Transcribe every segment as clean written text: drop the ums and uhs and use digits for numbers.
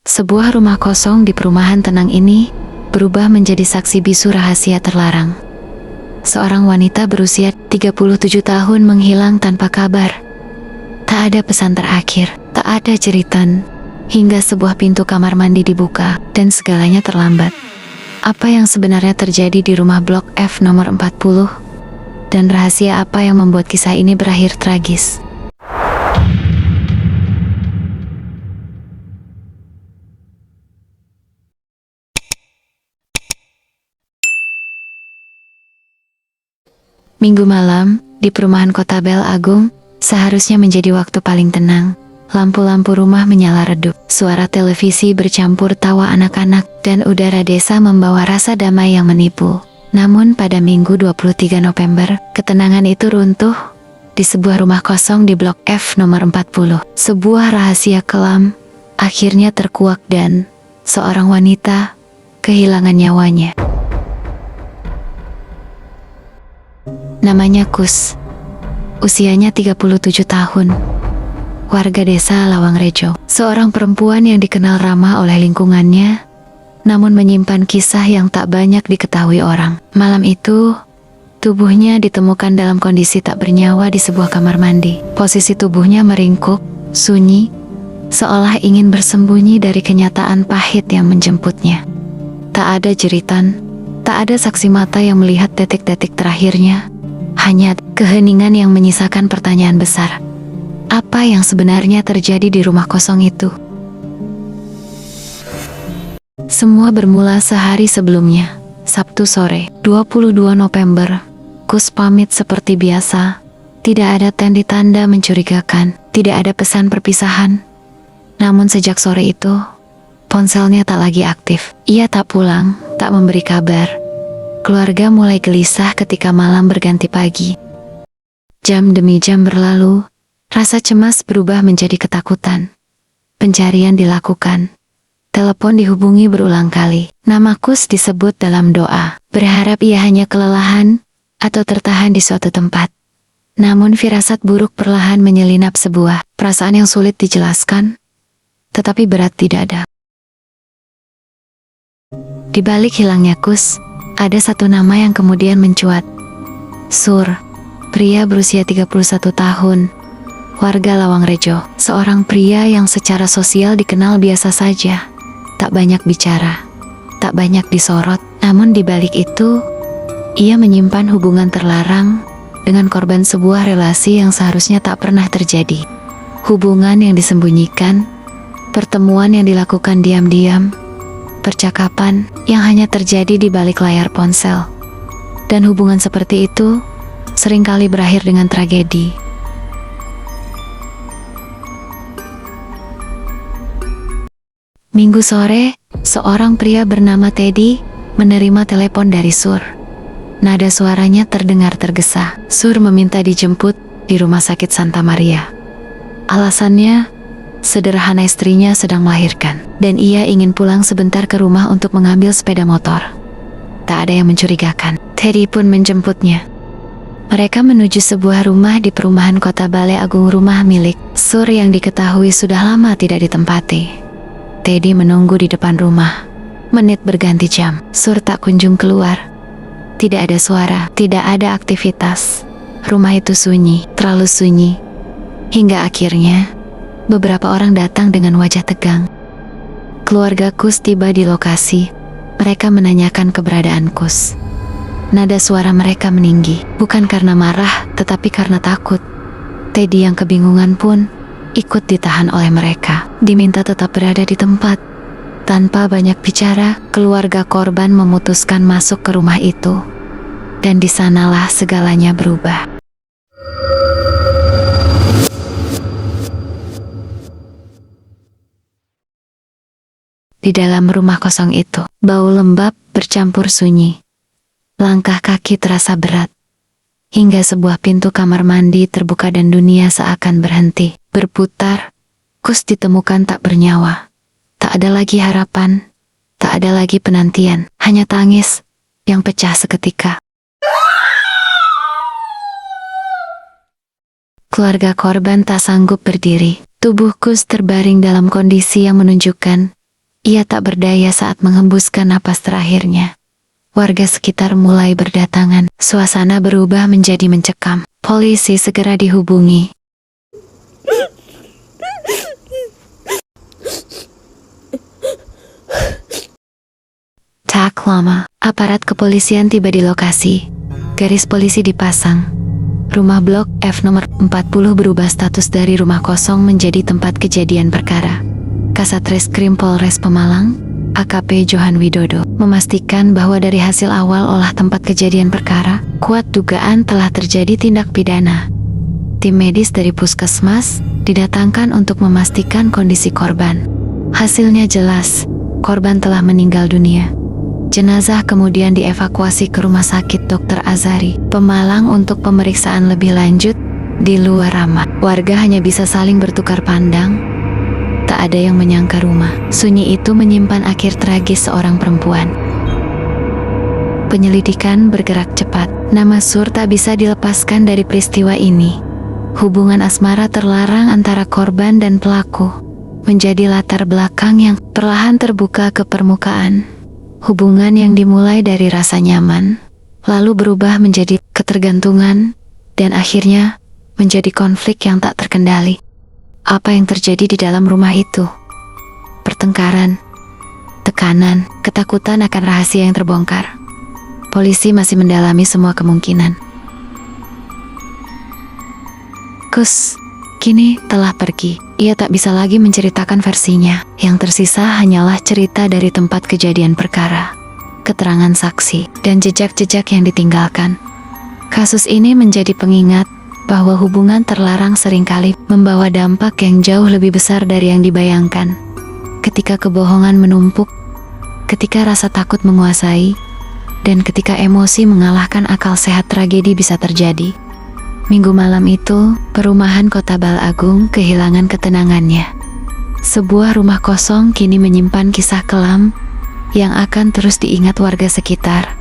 Sebuah rumah kosong di perumahan tenang ini berubah menjadi saksi bisu rahasia terlarang. Seorang wanita berusia 37 tahun menghilang tanpa kabar. Tak ada pesan terakhir, tak ada jeritan, hingga sebuah pintu kamar mandi dibuka dan segalanya terlambat. Apa yang sebenarnya terjadi di rumah blok F nomor 40? Dan rahasia apa yang membuat kisah ini berakhir tragis? Minggu malam, di perumahan Kota Bel Agung, seharusnya menjadi waktu paling tenang. Lampu-lampu rumah menyala redup, suara televisi bercampur tawa anak-anak, dan udara desa membawa rasa damai yang menipu. Namun pada Minggu 23 November, ketenangan itu runtuh di sebuah rumah kosong di blok F nomor 40. Sebuah rahasia kelam akhirnya terkuak dan seorang wanita kehilangan nyawanya. Namanya Kus, usianya 37 tahun, warga desa Lawangrejo. Seorang perempuan yang dikenal ramah oleh lingkungannya, namun menyimpan kisah yang tak banyak diketahui orang. Malam itu, tubuhnya ditemukan dalam kondisi tak bernyawa di sebuah kamar mandi. Posisi tubuhnya meringkuk, sunyi, seolah ingin bersembunyi dari kenyataan pahit yang menjemputnya. Tak ada jeritan, tak ada saksi mata yang melihat detik-detik terakhirnya. Hanya keheningan yang menyisakan pertanyaan besar. Apa yang sebenarnya terjadi di rumah kosong itu? Semua bermula sehari sebelumnya, Sabtu sore, 22 November. Kus pamit seperti biasa. Tidak ada tanda mencurigakan, tidak ada pesan perpisahan. Namun sejak sore itu, ponselnya tak lagi aktif. Ia tak pulang, tak memberi kabar. Keluarga mulai gelisah ketika malam berganti pagi. Jam demi jam berlalu, rasa cemas berubah menjadi ketakutan. Pencarian dilakukan. Telepon dihubungi berulang kali. Nama Kus disebut dalam doa, berharap ia hanya kelelahan atau tertahan di suatu tempat. Namun firasat buruk perlahan menyelinap sebuah perasaan yang sulit dijelaskan, tetapi berat tidak ada. Di balik hilangnya Kus, ada satu nama yang kemudian mencuat. Sur, pria berusia 31 tahun, warga Lawangrejo. Seorang pria yang secara sosial dikenal biasa saja, tak banyak bicara, tak banyak disorot. Namun di balik itu, ia menyimpan hubungan terlarang dengan korban sebuah relasi yang seharusnya tak pernah terjadi. Hubungan yang disembunyikan, pertemuan yang dilakukan diam-diam, percakapan yang hanya terjadi di balik layar ponsel. Dan hubungan seperti itu seringkali berakhir dengan tragedi. Minggu sore, seorang pria bernama Teddy menerima telepon dari Sur. Nada suaranya terdengar tergesa. Sur meminta dijemput di rumah sakit Santa Maria. Alasannya sederhana, istrinya sedang melahirkan, dan ia ingin pulang sebentar ke rumah untuk mengambil sepeda motor. Tak ada yang mencurigakan. Teddy pun menjemputnya. Mereka menuju sebuah rumah di perumahan Kota Bale Agung, rumah milik Sur yang diketahui sudah lama tidak ditempati. Teddy menunggu di depan rumah. Menit berganti jam, Sur tak kunjung keluar. Tidak ada suara, tidak ada aktivitas. Rumah itu sunyi, terlalu sunyi. Hingga akhirnya beberapa orang datang dengan wajah tegang. Keluarga Kus tiba di lokasi. Mereka menanyakan keberadaan Kus. Nada suara mereka meninggi, bukan karena marah, tetapi karena takut. Teddy yang kebingungan pun ikut ditahan oleh mereka, diminta tetap berada di tempat. Tanpa banyak bicara, keluarga korban memutuskan masuk ke rumah itu. Dan di sanalah segalanya berubah. Di dalam rumah kosong itu, bau lembab bercampur sunyi. Langkah kaki terasa berat. Hingga sebuah pintu kamar mandi terbuka dan dunia seakan berhenti berputar. Kus ditemukan tak bernyawa. Tak ada lagi harapan, tak ada lagi penantian, hanya tangis yang pecah seketika. Keluarga korban tak sanggup berdiri. Tubuh Kus terbaring dalam kondisi yang menunjukkan Ia tak berdaya saat menghembuskan napas terakhirnya. Warga sekitar mulai berdatangan. Suasana berubah menjadi mencekam. Polisi segera dihubungi. Tak lama, aparat kepolisian tiba di lokasi. Garis polisi dipasang. Rumah blok F nomor 40 berubah status dari rumah kosong menjadi tempat kejadian perkara. Kasat Reskrim Polres Pemalang, AKP Johan Widodo, memastikan bahwa dari hasil awal olah tempat kejadian perkara, kuat dugaan telah terjadi tindak pidana. Tim medis dari puskesmas didatangkan untuk memastikan kondisi korban. Hasilnya jelas, korban telah meninggal dunia. Jenazah kemudian dievakuasi ke Rumah Sakit Dr. Azari, Pemalang untuk pemeriksaan lebih lanjut. Di luar ramah, warga hanya bisa saling bertukar pandang. Tak ada yang menyangka rumah sunyi itu menyimpan akhir tragis seorang perempuan. Penyelidikan bergerak cepat. Nama Sur tak bisa dilepaskan dari peristiwa ini. Hubungan asmara terlarang antara korban dan pelaku menjadi latar belakang yang perlahan terbuka ke permukaan. Hubungan yang dimulai dari rasa nyaman, lalu berubah menjadi ketergantungan, dan akhirnya menjadi konflik yang tak terkendali. Apa yang terjadi di dalam rumah itu? Pertengkaran, tekanan, ketakutan akan rahasia yang terbongkar. Polisi masih mendalami semua kemungkinan. Kus kini telah pergi. Ia tak bisa lagi menceritakan versinya. Yang tersisa hanyalah cerita dari tempat kejadian perkara, keterangan saksi, dan jejak-jejak yang ditinggalkan. Kasus ini menjadi pengingat bahwa hubungan terlarang seringkali membawa dampak yang jauh lebih besar dari yang dibayangkan. Ketika kebohongan menumpuk, ketika rasa takut menguasai, dan ketika emosi mengalahkan akal sehat, tragedi bisa terjadi. Minggu malam itu, perumahan Kota Balagung kehilangan ketenangannya. Sebuah rumah kosong kini menyimpan kisah kelam yang akan terus diingat warga sekitar.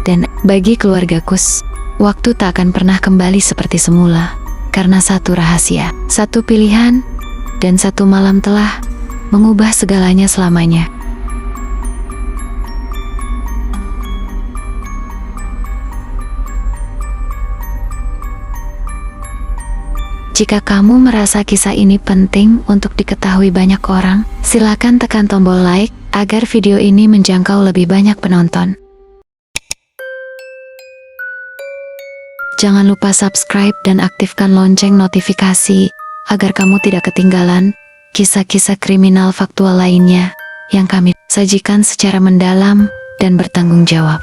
Dan bagi keluarga Kus, waktu tak akan pernah kembali seperti semula, karena satu rahasia, satu pilihan, dan satu malam telah mengubah segalanya selamanya. Jika kamu merasa kisah ini penting untuk diketahui banyak orang, silakan tekan tombol like agar video ini menjangkau lebih banyak penonton. Jangan lupa subscribe dan aktifkan lonceng notifikasi agar kamu tidak ketinggalan kisah-kisah kriminal faktual lainnya yang kami sajikan secara mendalam dan bertanggung jawab.